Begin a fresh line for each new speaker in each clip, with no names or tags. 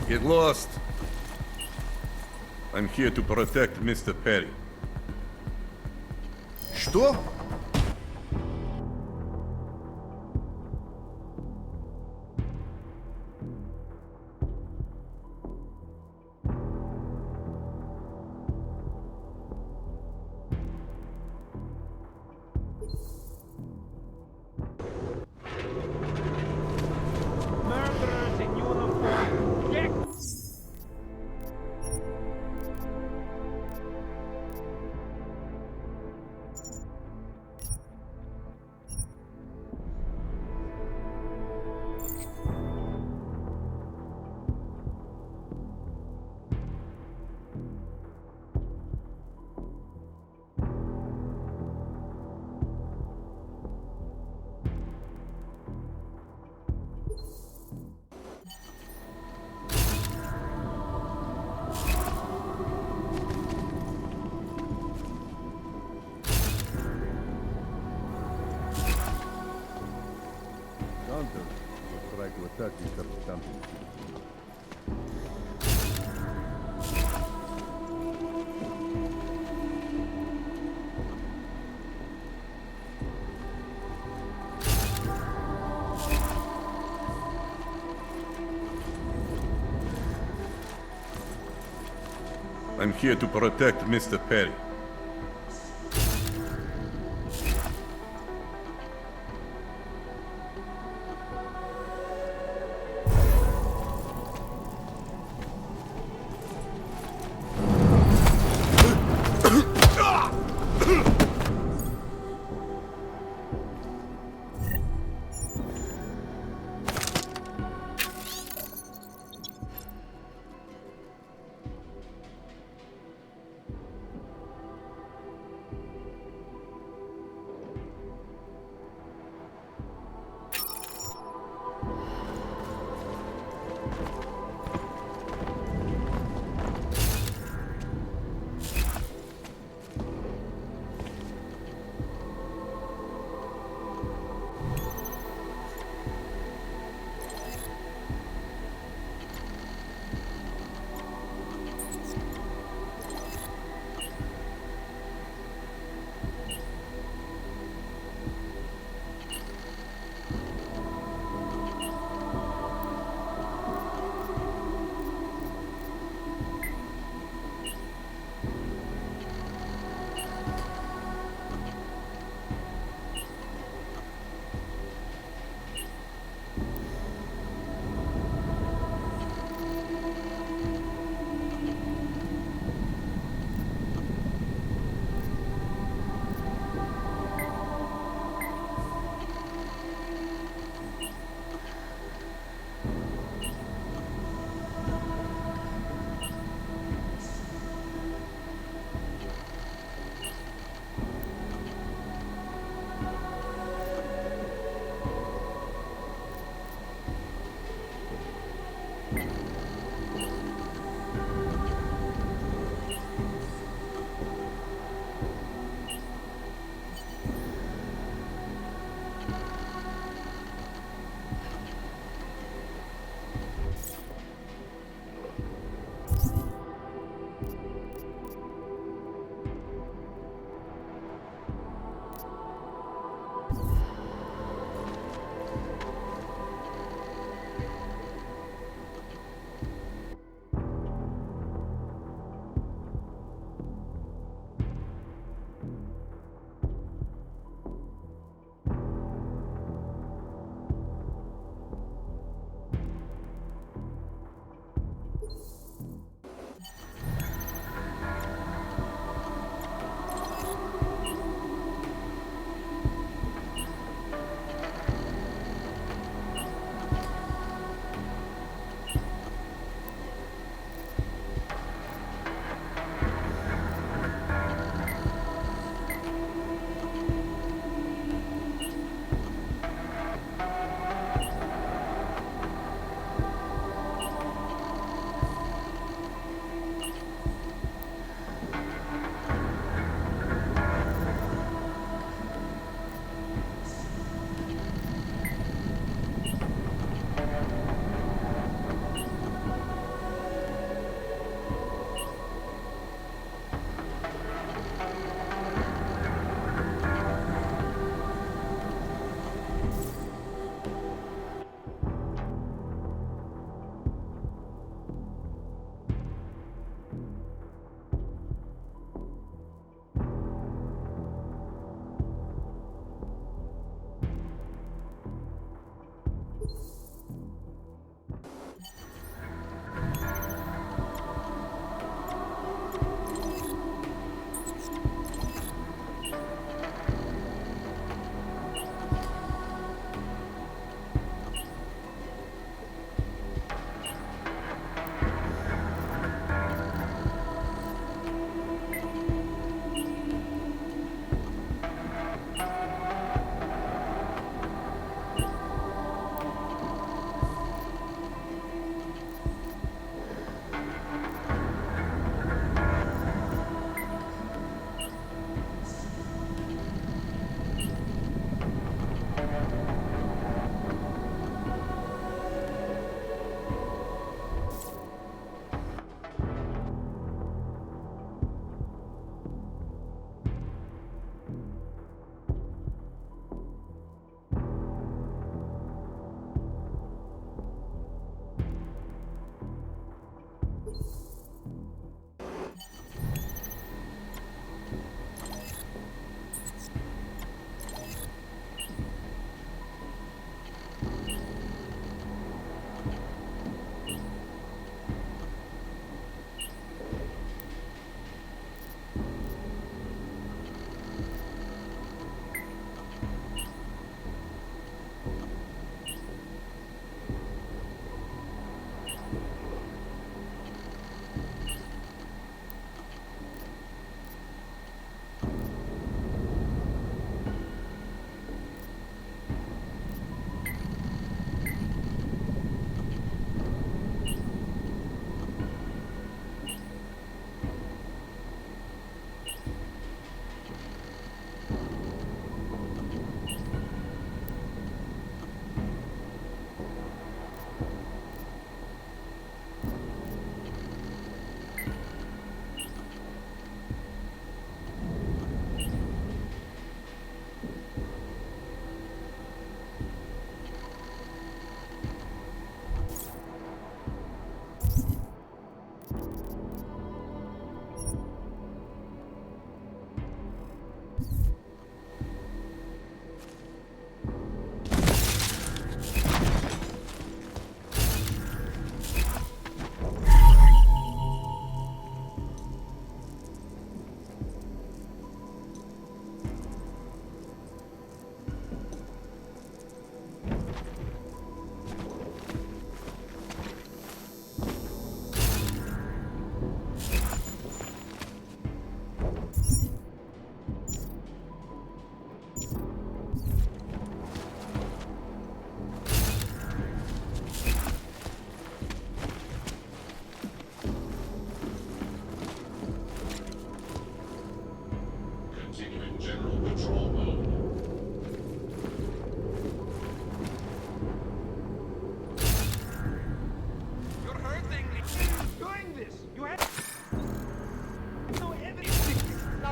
Get lost. I'm here to protect Mr. Perry.
Что?
Murderers in uniform. Get
Try to attack Mr. Campbell.
I'm here to protect Mr. Perry.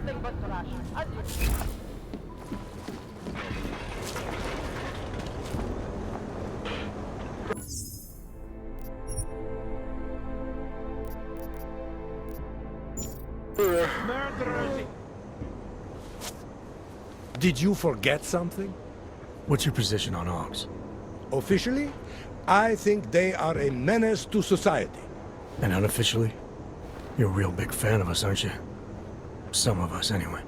nothing but trash.
Murderers!
Did you forget something?
What's your position on AUGs?
Officially, I think they are a menace to society.
And unofficially? You're a real big fan of us, aren't you? Some of us, anyway.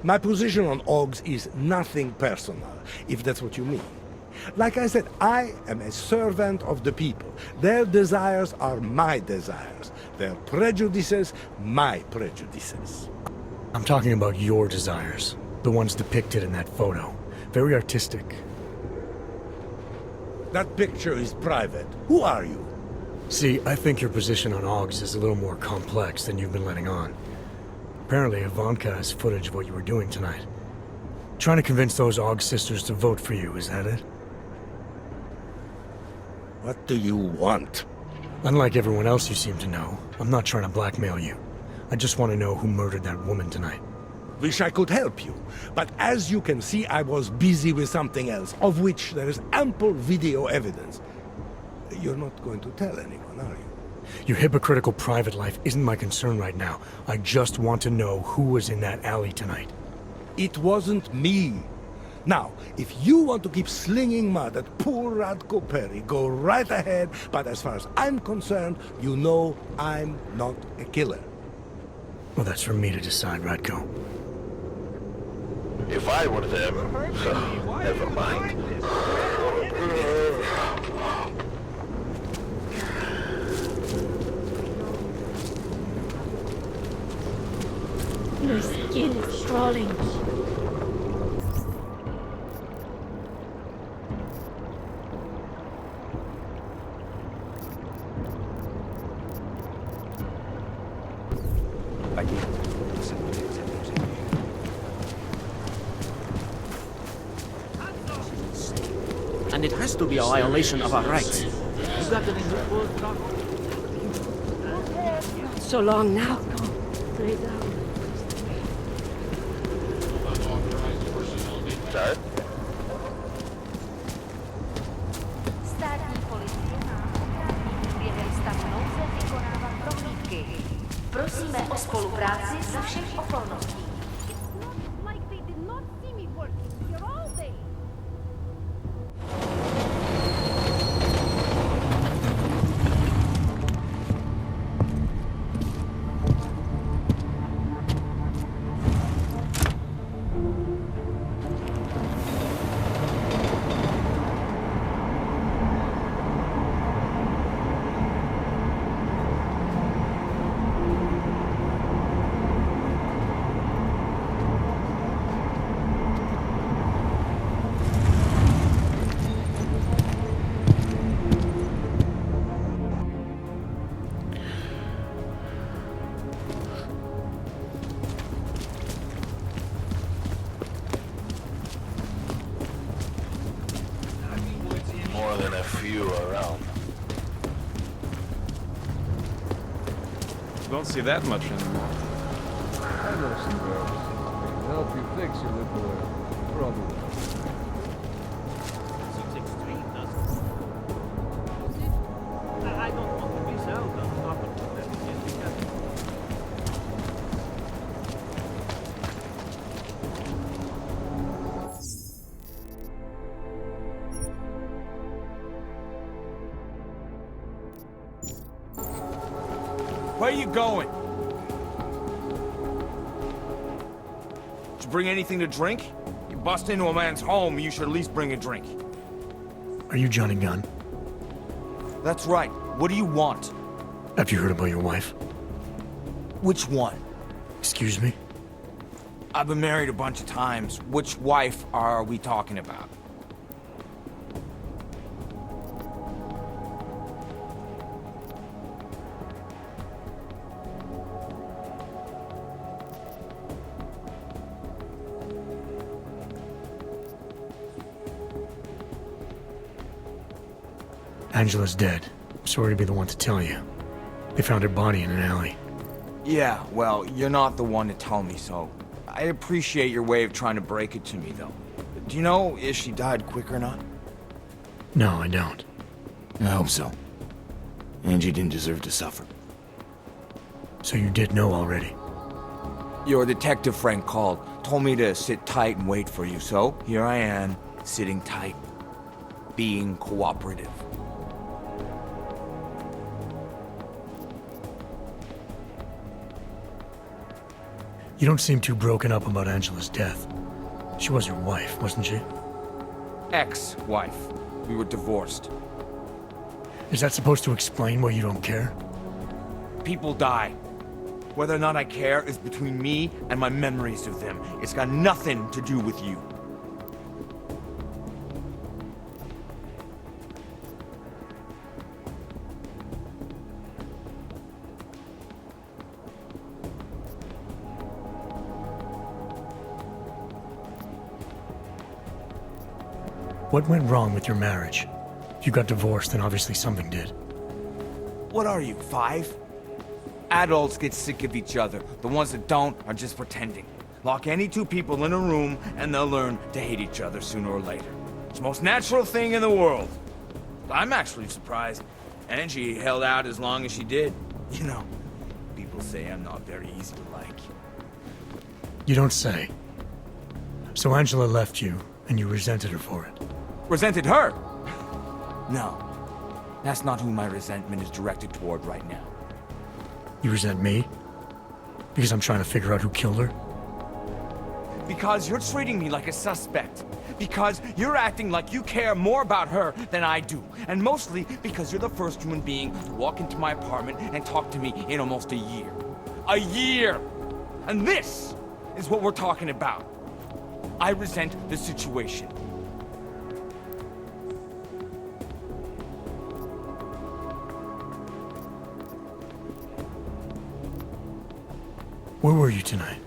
My position on AUGs is nothing personal, if that's what you mean. Like I said, I am a servant of the people. Their desires are my desires. Their prejudices, my prejudices.
I'm talking about your desires. The ones depicted in that photo. Very artistic.
That picture is private. Who are you?
See, I think your position on AUGs is a little more complex than you've been letting on. Apparently, Ivanka has footage of what you were doing tonight. Trying to convince those AUG sisters to vote for you, is that it?
What do you want?
Unlike everyone else you seem to know, I'm not trying to blackmail you. I just want to know who murdered that woman tonight.
Wish I could help you, but as you can see, I was busy with something else, of which there is ample video evidence. You're not going to tell anyone, are you?
Your hypocritical private life isn't my concern right now. I just want to know who was in that alley tonight.
It wasn't me. Now, if you want to keep slinging mud at poor Radko Perry, go right ahead, but as far as I'm concerned, you know I'm not a killer.
Well, that's for me to decide, Radko.
If I were them, never mind.
Your skin is crawling.
And it has to be a violation of our rights.
You got any new clothes, Doc?
Not so long now. Lay down.
Sir?
Státní policie nám během stavu nouze vykonává prohlídky. Prosíme o spolupráci za všech okolností.
Like they did not see me working here all day.
More than a few around.
Don't see that much anymore.
I know some girls. They can help you fix your little problem.
Seems extreme, doesn't it? I don't want to be sound on top of that because
Where you going? Did you bring anything to drink? You bust into a man's home, you should at least bring a drink.
Are you Johnny Gunn?
That's right. What do you want?
Have you heard about your wife?
Which one?
Excuse me?
I've been married a bunch of times. Which wife are we talking about?
Angela's dead. Sorry to be the one to tell you. They found her body in an alley.
Yeah, well, you're not the one to tell me, so I appreciate your way of trying to break it to me, though. Do you know if she died quick or not?
No, I don't.
I hope so. Angie didn't deserve to suffer.
So you did know already?
Your detective friend called, told me to sit tight and wait for you, so here I am, sitting tight, being cooperative.
You don't seem too broken up about Angela's death. She was your wife, wasn't she?
Ex-wife. We were divorced.
Is that supposed to explain why you don't care?
People die. Whether or not I care is between me and my memories of them. It's got nothing to do with you.
What went wrong with your marriage? If you got divorced, then obviously something did.
What are you, 5? Adults get sick of each other. The ones that don't are just pretending. Lock any two people in a room and they'll learn to hate each other sooner or later. It's the most natural thing in the world. I'm actually surprised Angie held out as long as she did. You know, people say I'm not very easy to like.
You don't say. So Angela left you, and you resented her for it.
Resented her? No. That's not who my resentment is directed toward right now.
You resent me? Because I'm trying to figure out who killed her?
Because you're treating me like a suspect. Because you're acting like you care more about her than I do. And mostly because you're the first human being to walk into my apartment and talk to me in almost a year. A year! And this is what we're talking about. I resent the situation.
Where were you tonight?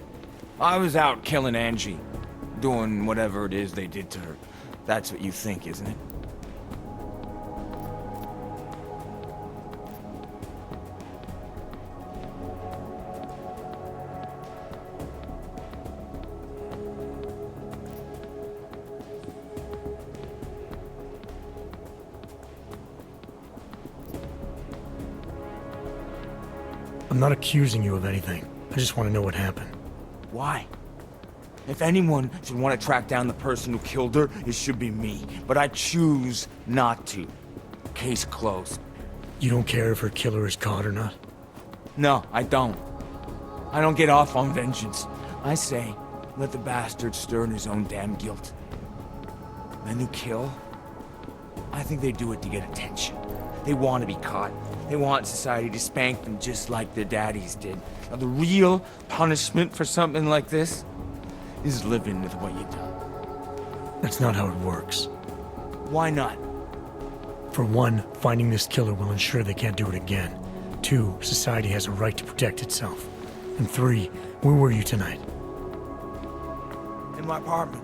I was out killing Angie. Doing whatever it is they did to her. That's what you think, isn't it?
I'm not accusing you of anything. I just want to know what happened.
Why? If anyone should want to track down the person who killed her, it should be me. But I choose not to. Case closed.
You don't care if her killer is caught or not?
No, I don't. I don't get off on vengeance. I say, let the bastard stir in his own damn guilt. Men who kill, I think they do it to get attention. They want to be caught. They want society to spank them just like their daddies did. Now, the real punishment for something like this is living with what you've done.
That's not how it works.
Why not?
For one, finding this killer will ensure they can't do it again. 2, society has a right to protect itself. And 3, where were you tonight?
In my apartment.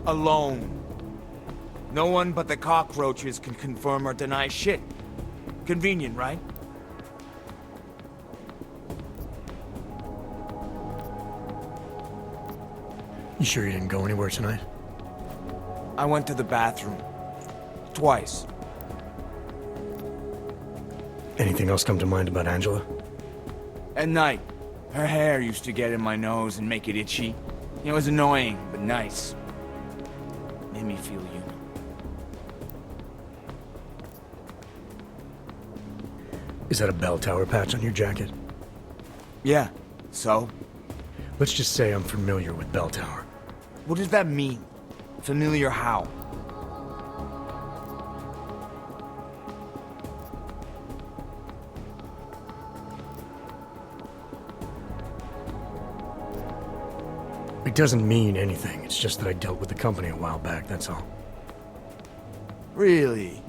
Alone. No one but the cockroaches can confirm or deny shit. Convenient, right?
You sure you didn't go anywhere tonight?
I went to the bathroom. Twice.
Anything else come to mind about Angela?
At night, her hair used to get in my nose and make it itchy. It was annoying, but nice. Made me feel human.
Is that a bell tower patch on your jacket?
Yeah, so?
Let's just say I'm familiar with bell tower.
What does that mean? Familiar how?
It doesn't mean anything. It's just that I dealt with the company a while back, that's all.
Really?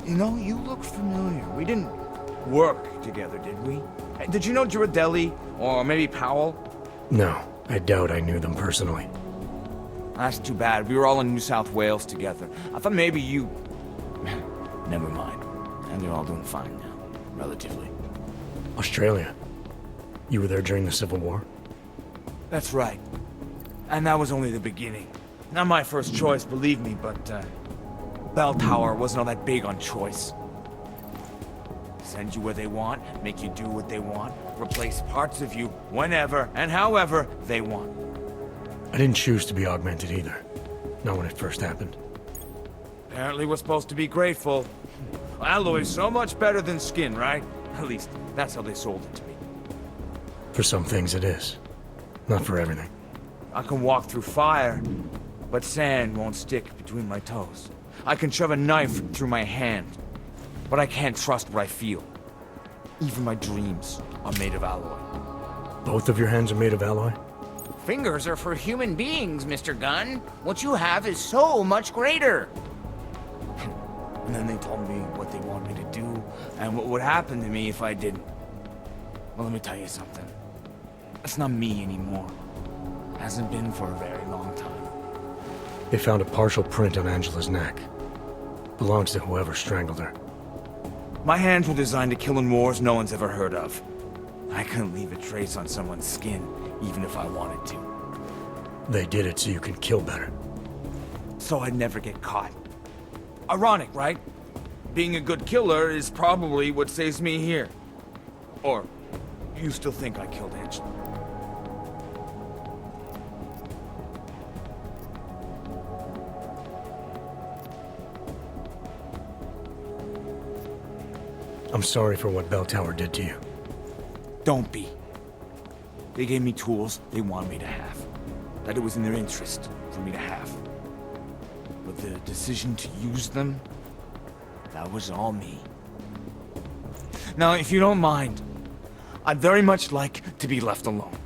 You know, you look familiar. We didn't work together, did we? Did you know Girardelli? Or maybe Powell?
No, I doubt I knew them personally.
That's too bad. We were all in New South Wales together. I thought maybe you... Never mind. And they're all doing fine now. Relatively.
Australia? You were there during the Civil War?
That's right. And that was only the beginning. Not my first choice, believe me, but, Bell Tower wasn't all that big on choice. Send you where they want, make you do what they want, replace parts of you whenever and however they want.
I didn't choose to be augmented either. Not when it first happened.
Apparently we're supposed to be grateful. Alloy's so much better than skin, right? At least, that's how they sold it to me.
For some things it is. Not for everything.
I can walk through fire, but sand won't stick between my toes. I can shove a knife through my hand, but I can't trust what I feel. Even my dreams are made of alloy.
Both of your hands are made of alloy?
Fingers are for human beings, Mr. Gunn. What you have is so much greater.
And then they told me what they want me to do, and what would happen to me if I didn't. Well, let me tell you something. That's not me anymore. Hasn't been for a very long time.
They found a partial print on Angela's neck. Belongs to whoever strangled her.
My hands were designed to kill in wars no one's ever heard of. I couldn't leave a trace on someone's skin, even if I wanted to.
They did it so you could kill better.
So I'd never get caught. Ironic, right? Being a good killer is probably what saves me here. Or, you still think I killed Angela?
I'm sorry for what Bell Tower did to you.
Don't be. They gave me tools they wanted me to have. That it was in their interest for me to have. But the decision to use them, that was all me. Now, if you don't mind, I'd very much like to be left alone.